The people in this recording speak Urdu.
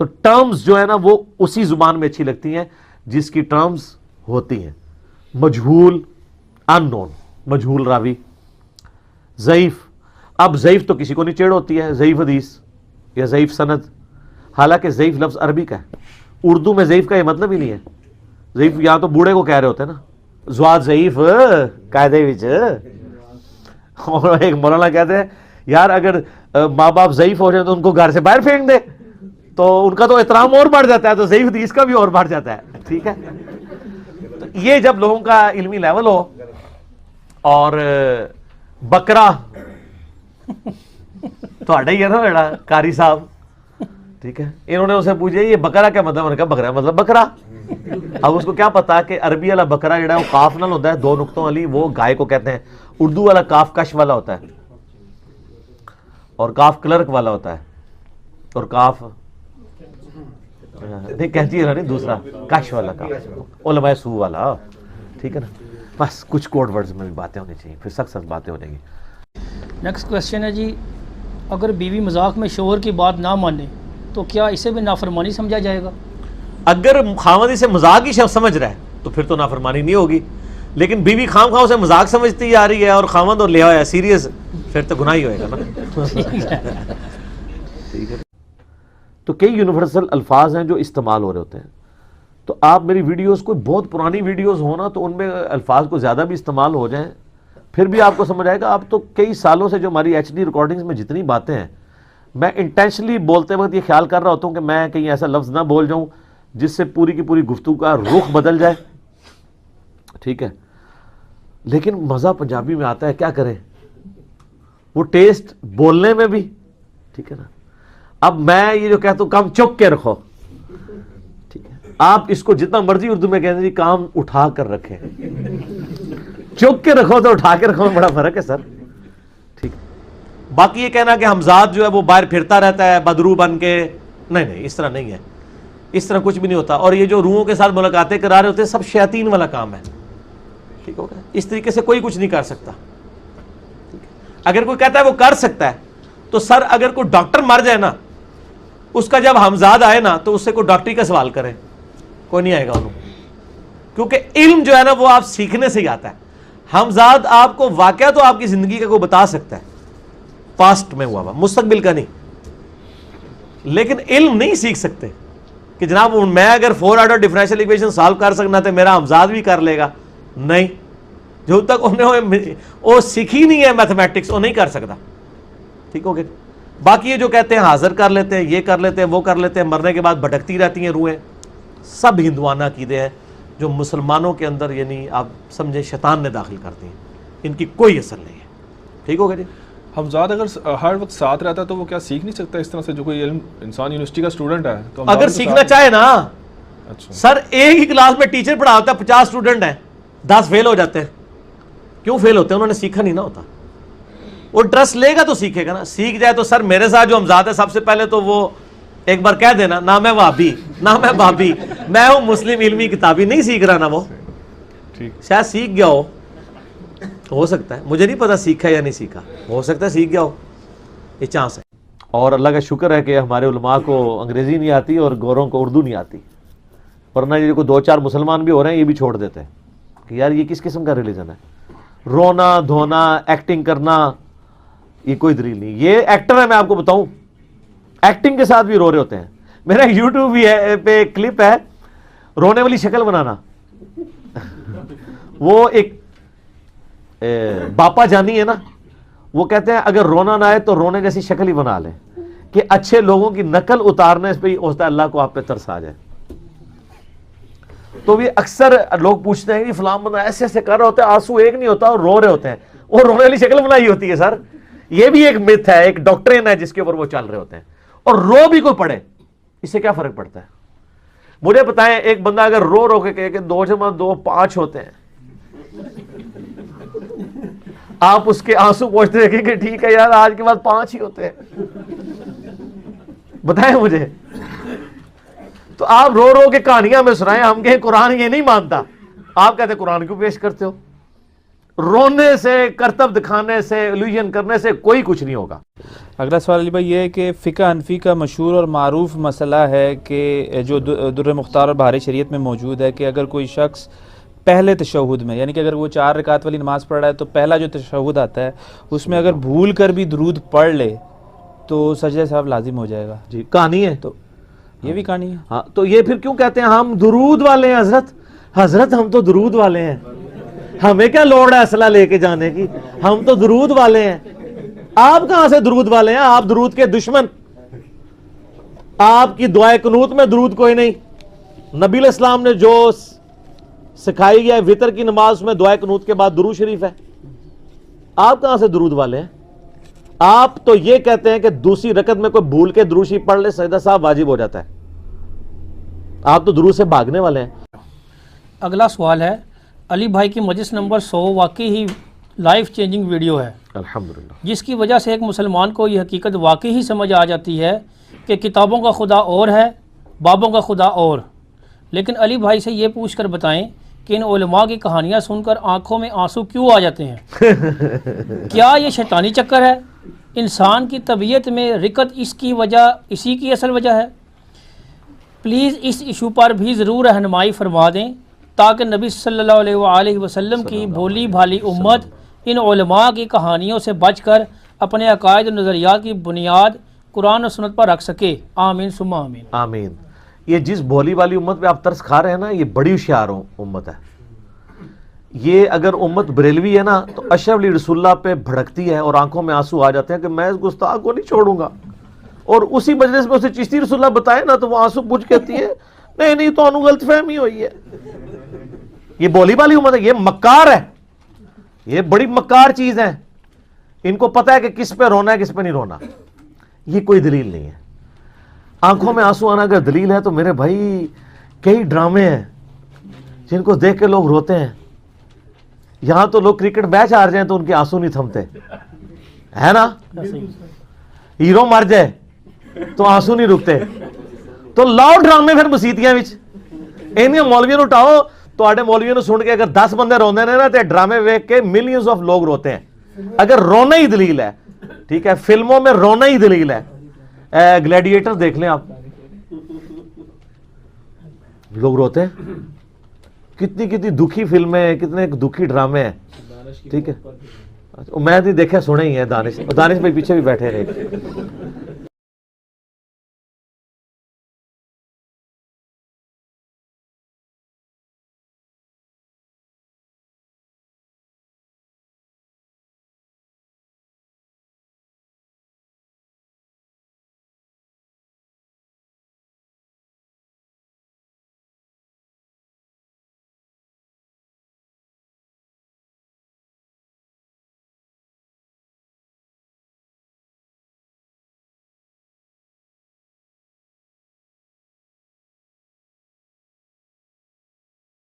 تو ٹرمز جو ہے نا وہ اسی زبان میں اچھی لگتی ہیں جس کی ٹرمز ہوتی ہیں. مجہول ان نون, مجہول راوی, ضعیف. اب ضعیف تو کسی کو نہیں چیڑ ہوتی ہے, ضعیف حدیث یا ضعیف سند, حالانکہ ضعیف لفظ عربی کا ہے, اردو میں ضعیف کا یہ مطلب ہی نہیں ہے. ضعیف یہاں تو بوڑھے کو کہہ رہے ہوتے ہیں نا, زواد ضعیف قاعدے وچ. اور ایک مولانا کہتے ہیں یار اگر ماں باپ ضعیف ہو جائے تو ان کو گھر سے باہر پھینک دے, تو ان کا تو احترام اور بڑھ جاتا ہے, تو ضعیف حدیث کا بھی اور بڑھ جاتا ہے. ٹھیک ہے, تو یہ جب لوگوں کا علمی لیول ہو. اور بکرا تو ہی ہے نا بیڑا قاری صاحب, ٹھیک ہے, انہوں نے اسے پوچھا یہ بکرا کیا مطلب, انہوں نے کہا بکرا مطلب بکرا. اب اس کو کیا پتا کہ عربی والا بکرا جڑا ہے وہ کاف نال ہوتا ہے, 2 نقطوں والی, وہ گائے کو کہتے ہیں. اردو والا کاف کش والا ہوتا ہے, اور کاف کلرک والا ہوتا ہے, اور کاف نہیں کہتی ہے نہیں, دوسرا کش والا کاف علماء سو والا. ٹھیک ہے نا, بس کچھ کوڈ ورڈز میں بھی باتیں ہونی چاہیے, پھر سخت باتیں ہو جائیں گی. نیکسٹ کوشچن ہے جی, اگر بیوی مذاق میں شوہر کی بات نہ مانے تو کیا اسے بھی نافرمانی سمجھا جائے گا؟ اگر خاوند اسے مذاق ہی سمجھ رہا ہے تو پھر تو نافرمانی نہیں ہوگی, لیکن بیوی خام خواہ اسے مذاق سمجھتی آ رہی ہے اور خاوند اور لیا ہوا ہے سیریس, پھر تو گناہ ہی ہوئے گا نا. تو کئی یونیورسل الفاظ ہیں جو استعمال ہو رہے ہوتے ہیں, تو آپ میری ویڈیوز کوئی بہت پرانی ویڈیوز ہونا تو ان میں الفاظ کو زیادہ بھی استعمال ہو جائیں پھر بھی آپ کو سمجھ آئے گا. اب تو کئی سالوں سے جو ہماری ایچ ڈی ریکارڈنگز میں جتنی باتیں ہیں, میں انٹینشنلی بولتے وقت یہ خیال کر رہا ہوتا ہوں کہ میں کہیں ایسا لفظ نہ بول جاؤں جس سے پوری کی پوری گفتگو کا رخ بدل جائے. ٹھیک ہے, لیکن مزہ پنجابی میں آتا ہے, کیا کریں, وہ ٹیسٹ بولنے میں بھی. ٹھیک ہے نا, اب میں یہ جو کہتا ہوں کام چک کے رکھو, ٹھیک ہے, آپ اس کو جتنا مرضی اردو میں کہتے ہیں کام اٹھا کر رکھیں, چک کے رکھو تو اٹھا کے رکھو میں بڑا فرق ہے سر. ٹھیک, باقی یہ کہنا کہ حمزاد جو ہے وہ باہر پھرتا رہتا ہے بدرو بن کے, نہیں اس طرح نہیں ہے, اس طرح کچھ بھی نہیں ہوتا. اور یہ جو روحوں کے ساتھ ملاقاتیں کرا رہے ہوتے ہیں سب شیاطین والا کام ہے. ٹھیک ہو گیا, اس طریقے سے کوئی کچھ نہیں کر سکتا. اگر کوئی کہتا ہے وہ کر سکتا ہے تو سر اگر کوئی ڈاکٹر مر جائے نا, اس کا جب حمزاد آئے نا تو اس سے کوئی ڈاکٹری کا سوال کرے, کوئی نہیں آئے گا انہوں, کیونکہ علم جو ہے نا وہ آپ سیکھنے سے ہی آتا ہے. حمزاد آپ کو واقعہ تو آپ کی زندگی کا کوئی بتا سکتا ہے, پاسٹ میں ہوا مستقبل کا نہیں, لیکن علم نہیں سیکھ سکتے کہ جناب میں اگر 4 آرڈر ڈفرینشیل ایکویشن سالو کر سکنا تو میرا حمزاد بھی کر لے گا. نہیں, جو تک انہیں وہ سیکھی نہیں ہے میتھمیٹکس وہ نہیں کر سکتا. ٹھیک ہو گیا. باقی یہ جو کہتے ہیں حاضر کر لیتے ہیں, یہ کر لیتے ہیں, وہ کر لیتے ہیں, مرنے کے بعد بھٹکتی رہتی ہیں روحیں, سب ہندوانہ عقیدے ہیں جو مسلمانوں کے اندر یعنی آپ سمجھیں شیطان نے داخل کر دی ہیں, ان کی کوئی اثر نہیں ہے. ٹھیک ہو گیا جی. حمزاد اگر ہر وقت ساتھ رہتا ہے تو وہ کیا سیکھ نہیں سکتا اس طرح سے, جو کوئی علم انسان یونیورسٹی کا اسٹوڈنٹ ہے تو اگر سیکھنا چاہے نا. اچھا سر ایک ہی کلاس میں ٹیچر پڑھا ہوتا ہے, 50 اسٹوڈنٹ ہیں, 10 فیل ہو جاتے ہیں. کیوں فیل ہوتے ہیں؟ انہوں نے سیکھا نہیں نہ ہوتا. وہ انٹرسٹ لے گا تو سیکھے گا نا. سیکھ جائے تو سر میرے ساتھ جو حمزاد ہے سب سے پہلے تو وہ ایک بار کہہ دینا نہ میں وہابی نہ میں بھابی, میں ہوں مسلم علمی کتابی, نہیں سیکھ رہا نا وہ, شاید سیکھ گیا ہو سکتا ہے, مجھے نہیں پتا سیکھا یا نہیں سیکھا, ہو سکتا ہے سیکھ گیا ہو, یہ چانس ہے. اور اللہ کا شکر ہے کہ ہمارے علماء کو انگریزی نہیں آتی اور گوروں کو اردو نہیں آتی, ورنہ یہ کوئی 2-4 مسلمان بھی ہو رہے ہیں یہ بھی چھوڑ دیتے ہیں کہ یار یہ کس قسم کا ریلیجن ہے. رونا دھونا ایکٹنگ کرنا یہ کوئی دلیل نہیں. یہ ایکٹر ہے, میں آپ کو بتاؤں, ایکٹنگ کے ساتھ بھی رو رہے ہوتے ہیں. میرا یوٹیوب بھی ہے پہ کلپ ہے رونے والی شکل بنانا. وہ ایک باپا جانی ہے نا, وہ کہتے ہیں اگر رونا نہ آئے تو رونے جیسی شکل ہی بنا لیں کہ اچھے لوگوں کی نقل اتارنے پہ ہی ہوتا ہے اللہ کو آپ پہ ترس آ جائے. تو بھی اکثر لوگ پوچھتے ہیں کہ فلاں بندہ ایسے ایسے کر رہا ہوتا ہے, آنسو ایک نہیں ہوتا اور رو رہے ہوتے ہیں, وہ رونے والی شکل بنائی ہوتی ہے. سر یہ بھی ایک میتھ ہے, ایک ڈاکٹرین ہے جس کے اوپر وہ چل رہے ہوتے ہیں. اور رو بھی کوئی پڑے اس سے کیا فرق پڑتا ہے؟ مجھے بتائیں, ایک بندہ اگر رو رو کے کہے کہ 2 × 2 5 ہوتے ہیں, آپ اس کے آنسو پوچھتے دیکھیں کہ ٹھیک ہے یار آج کے بعد 5 ہی ہوتے ہیں, بتائیں مجھے. تو آپ رو رو کے کہانیاں میں سنائیں, ہم کہیں قرآن یہ نہیں مانتا, آپ کہتے قرآن کیوں پیش کرتے ہو؟ رونے سے, کرتب دکھانے سے, الوژن کرنے سے کوئی کچھ نہیں ہوگا. اگلا سوال علی بھائی یہ ہے کہ فقہ حنفی کا مشہور اور معروف مسئلہ ہے کہ جو در مختار اور بہار شریعت میں موجود ہے کہ اگر کوئی شخص پہلے تشہد میں, یعنی کہ اگر وہ 4 رکعت والی نماز پڑھ رہا ہے تو پہلا جو تشہد آتا ہے اس میں اگر بھول کر بھی درود پڑھ لے تو سجدہ صاحب لازم ہو جائے گا. جی کہانی ہے, تو یہ بھی کہانی ہے. ہاں تو یہ پھر کیوں کہتے ہیں ہم درود والے ہیں حضرت ہم تو درود والے ہیں, ہمیں کیا لوڑ ہے اسلحہ لے کے جانے کی, ہم تو درود والے ہیں. آپ کہاں سے درود والے ہیں؟ آپ درود کے دشمن. آپ کی دعائے قنوت میں درود کوئی نہیں. نبی علیہ السلام نے جو سکھائی گیا ہے وطر کی نماز میں دعائے قنوت کے بعد درود شریف ہے. آپ کہاں سے درود والے ہیں؟ آپ تو یہ کہتے ہیں کہ دوسری رکعت میں کوئی بھول کے درود شریف پڑھ لے سجدہ صاحب واجب ہو جاتا ہے. آپ تو درود سے بھاگنے والے ہیں. اگلا سوال ہے, علی بھائی کی مجلس نمبر 100 واقعی ہی لائف چینجنگ ویڈیو ہے, الحمدللہ, جس کی وجہ سے ایک مسلمان کو یہ حقیقت واقعی ہی سمجھ آ جاتی ہے کہ کتابوں کا خدا اور ہے, بابوں کا خدا اور. لیکن علی بھائی سے یہ پوچھ کر بتائیں کہ ان علماء کی کہانیاں سن کر آنکھوں میں آنسو کیوں آ جاتے ہیں؟ کیا یہ شیطانی چکر ہے؟ انسان کی طبیعت میں رکت اسی کی اصل وجہ ہے؟ پلیز اس ایشو پر بھی ضرور رہنمائی فرما دیں تاکہ نبی صلی اللہ علیہ وآلہ وسلم کی بھولی بھالی امت ان علماء کی کہانیوں سے بچ کر اپنے عقائد و نظریات کی بنیاد قرآن و سنت پر رکھ سکے. آمین ثم آمین. آمین. یہ جس بھولی والی امت پہ آپ ترس کھا رہے ہیں نا, یہ بڑی ہوشیار امت ہے. یہ اگر امت بریلوی ہے نا تو اشرف علی رسول اللہ پہ بھڑکتی ہے اور آنکھوں میں آنسو آ جاتے ہیں کہ میں اس گستاخ کو نہیں چھوڑوں گا, اور اسی مجلس میں اسے چشتی رسول اللہ بتائے نا تو وہ آنسو پوچھ کہتی ہے نہیں تو انہوں غلط فہمی ہوئی ہے. یہ بولی والی امت ہے, یہ مکار ہے, یہ بڑی مکار چیز ہے. ان کو پتہ ہے کہ کس پہ رونا ہے کس پہ نہیں رونا. یہ کوئی دلیل نہیں ہے. آنکھوں میں آنسو آنا اگر دلیل ہے تو میرے بھائی کئی ڈرامے ہیں جن کو دیکھ کے لوگ روتے ہیں. یہاں تو لوگ کرکٹ میچ ہار جائیں تو ان کے آنسو نہیں تھمتے, ہے نا. ہیرو مر جائے تو آنسو نہیں رکتے. تو لاؤ ڈرامے پھر مسیتیاں وچ انہاں مولویوں نوں اٹھاؤ. تواڈے مولویوں نوں سن کے اگر 10 بندے روندے نے نا تے ڈرامے ویکھ کے ملینز آف لوگ روتے ہیں. اگر رونا ہی دلیل ہے, ٹھیک ہے, فلموں میں رونا ہی دلیل ہے, گلیڈیٹر دیکھ لیں آپ, لوگ روتے ہیں. کتنی دکھی فلمیں, کتنے دکھی ڈرامے ہیں, ٹھیک ہے. میں نہیں دیکھا, سنے ہی ہیں. دانش بھائی پیچھے بھی بیٹھے رہے.